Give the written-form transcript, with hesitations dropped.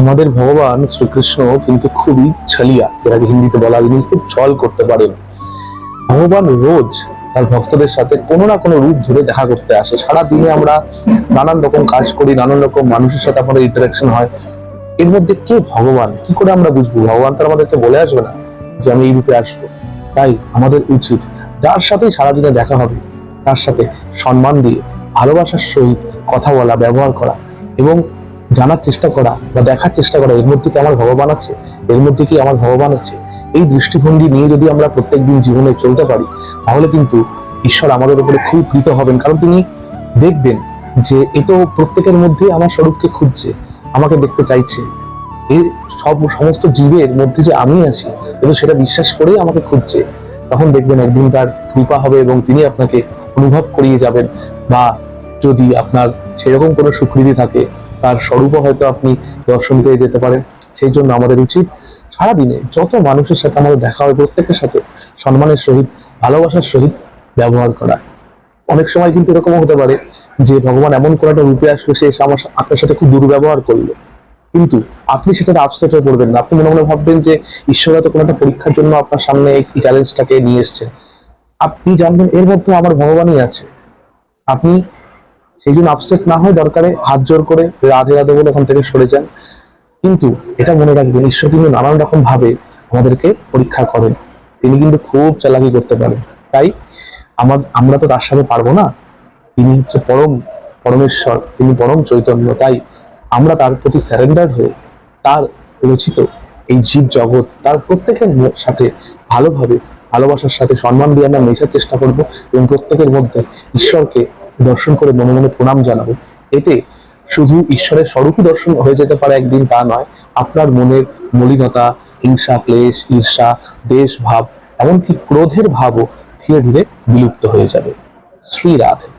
আমাদের ভগবান শ্রীকৃষ্ণ কিন্তু খুবই ছলিয়া, যেটাকে হিন্দিতে বলা হয়, তিনি খুব ছল করতে পারেন। ভগবান রোজ তার ভক্তদের সাথে কোনো না কোনো রূপ ধরে দেখা করতে আসে। সারা দিনে আমরা নানান রকম কাজ করি, নানান রকম মানুষের সাথে আমাদের ইন্টারাকশন হয়। এর মধ্যে কে ভগবান কি করে আমরা বুঝবো? ভগবান তার আমাদেরকে বলে আসবে না যে আমি এই রূপে আসবো। তাই আমাদের উচিত যার সাথেই সারাদিনে দেখা হবে তার সাথে সম্মান দিয়ে ভালোবাসার সহিত কথা বলা, ব্যবহার করা এবং জানার চেষ্টা করা বা দেখার চেষ্টা করা এর মধ্যে কি আমার ভগবান আছে, এর মধ্যে কি আমার ভগবান আছে। এই দৃষ্টিভঙ্গি নিয়ে যদি আমরা প্রত্যেকদিন জীবনে চলতে পারি তাহলে কিন্তু ঈশ্বর আমাদের উপরে খুব প্রীত হবেন। কারণ তিনি দেখবেন যে এ তো প্রত্যেকের মধ্যে আমার স্বরূপকে খুঁজছে, আমাকে দেখতে চাইছে। এই সমস্ত জীবের মধ্যে যে আমি আছি এবং সেটা বিশ্বাস করেই আমাকে খুঁজছে। তখন দেখবেন একদিন তার কৃপা হবে এবং তিনি আপনাকে অনুভব করিয়ে যাবেন। বা যদি আপনার সেরকম কোনো সুকৃতি থাকে তার স্বরূপও হয়তো আপনি দর্শন পেয়ে যেতে পারেন। সেই জন্য আমাদের উচিত সারাদিনে যত মানুষের সাথে আমাদের দেখা হয় প্রত্যেকের সাথে সম্মানের সহিত, ভালোবাসার সহিত ব্যবহার করা। অনেক সময় কিন্তু এরকমও হতে পারে যে ভগবান এমন কোনো একটা রূপে আসলো, সে এসে আপনার সাথে খুব দুর্ব্যবহার করলো, কিন্তু আপনি সেটাতে আপসেট হয়ে পড়বেন না। আপনি মনে মনে ভাববেন যে ঈশ্বর হয়তো কোনো একটা পরীক্ষার জন্য আপনার সামনে এই চ্যালেঞ্জটাকে নিয়ে এসছেন। আপনি জানবেন এর মধ্যে আমার ভগবানই আছে। আপনি সেই জন্য আপসেট না হয় দরকারে হাত জোর করে রাধে রাধে বলে ওখান থেকে সরে যান। কিন্তু এটা মনে রাখবেন, ঈশ্বর কিন্তু নানান রকম ভাবে আমাদেরকে পরীক্ষা করেন। তিনি কিন্তু খুব চালাকি করতে পারেন। তাই আমরা তো তার সাথে পারবো না। তিনি হচ্ছে পরমেশ্বর, তিনি পরম চৈতন্য। তাই আমরা তার প্রতি স্যারেন্ডার হয়ে তার রচিত এই জীব জগৎ, তার প্রত্যেকের সাথে ভালোভাবে, ভালোবাসার সাথে সম্মান দিয়ে আমরা মেশার চেষ্টা করব এবং প্রত্যেকের মধ্যে ঈশ্বরকে দর্শন করে মনে মনে প্রণাম জানাবো। এতে শুধু ঈশ্বরের স্বরূপই দর্শন হয়ে যেতে পারে একদিন, তা নয়, আপনার মনের মলিনতা, হিংসা, ক্লেশ, ঈর্ষা, দেশ ভাব, এমনকি ক্রোধের ভাবও ধীরে ধীরে বিলুপ্ত হয়ে যাবে। শ্রী রাধে।